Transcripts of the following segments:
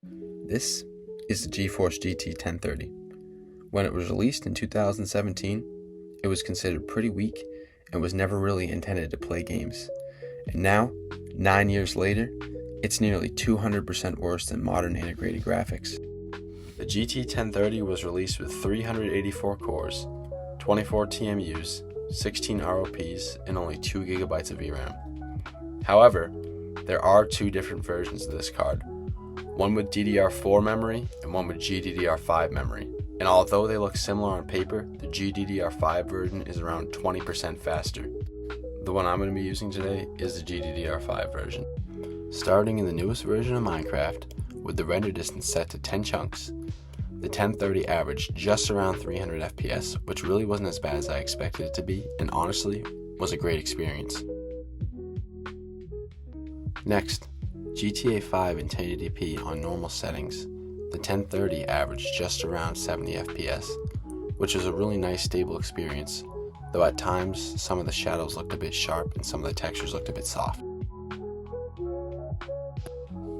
This is the GeForce GT 1030. When it was released in 2017, it was considered pretty weak and was never really intended to play games. And now, 9 years later, it's nearly 200% worse than modern integrated graphics. The GT 1030 was released with 384 cores, 24 TMUs, 16 ROPs, and only 2 GB of VRAM. However, there are two different versions of this card, one with DDR4 memory and one with GDDR5 memory. And although they look similar on paper, the GDDR5 version is around 20% faster. The one I'm going to be using today is the GDDR5 version. Starting in the newest version of Minecraft, with the render distance set to 10 chunks, the 1030 averaged just around 300 FPS, which really wasn't as bad as I expected it to be, and honestly, was a great experience. Next, GTA 5 in 1080p on normal settings, the 1030 averaged just around 70 FPS, which is a really nice stable experience, though at times some of the shadows looked a bit sharp and some of the textures looked a bit soft.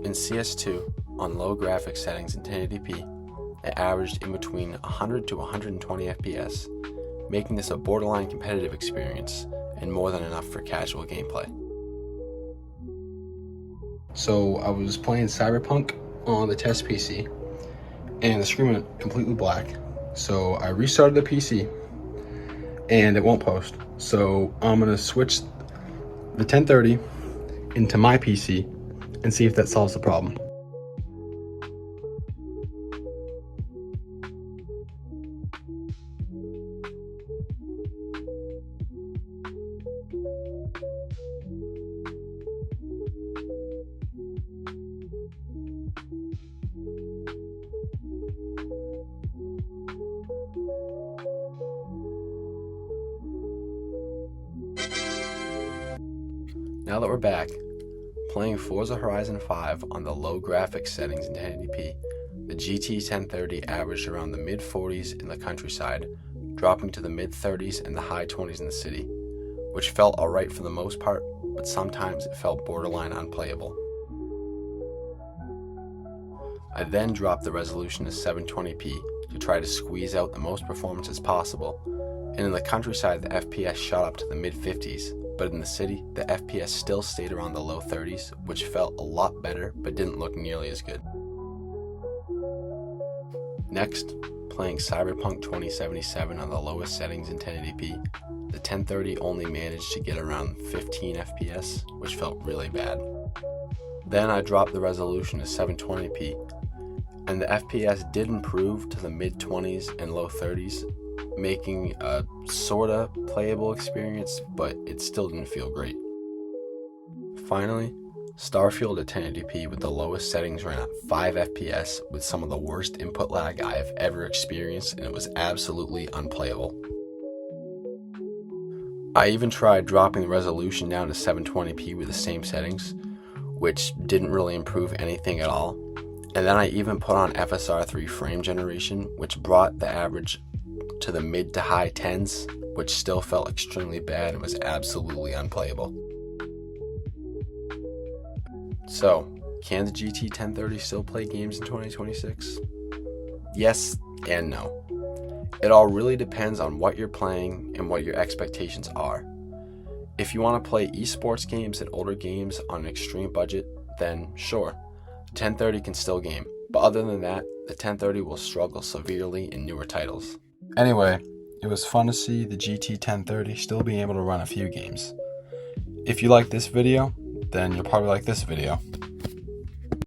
In CS2, on low graphics settings in 1080p, it averaged in between 100 to 120 FPS, making this a borderline competitive experience and more than enough for casual gameplay. So I was playing Cyberpunk on the test PC, and the screen went completely black. So I restarted the PC, and it won't post. So I'm gonna switch the 1030 into my PC and see if that solves the problem. Now that we're back, playing Forza Horizon 5 on the low graphics settings in 1080p, the GT 1030 averaged around the mid-40s in the countryside, dropping to the mid-30s and the high 20s in the city, which felt alright for the most part, but sometimes it felt borderline unplayable. I then dropped the resolution to 720p to try to squeeze out the most performance as possible, and in the countryside the FPS shot up to the mid-50s, but in the city, the FPS still stayed around the low 30s, which felt a lot better but didn't look nearly as good. Next, playing Cyberpunk 2077 on the lowest settings in 1080p, the 1030 only managed to get around 15 FPS, which felt really bad. Then I dropped the resolution to 720p, and the FPS did improve to the mid-20s and low 30s, making a sorta playable experience, but it still didn't feel great. Finally, Starfield at 1080p with the lowest settings ran at 5 FPS with some of the worst input lag I have ever experienced, and it was absolutely unplayable. I even tried dropping the resolution down to 720p with the same settings, which didn't really improve anything at all, and then I even put on FSR3 frame generation, which brought the average to the mid to high 10s, which still felt extremely bad and was absolutely unplayable. So, can the GT 1030 still play games in 2026? Yes and no. It all really depends on what you're playing and what your expectations are. If you want to play esports games and older games on an extreme budget, then sure, 1030 can still game, but other than that, the 1030 will struggle severely in newer titles. Anyway, it was fun to see the GT 1030 still being able to run a few games. If you like this video, then you'll probably like this video.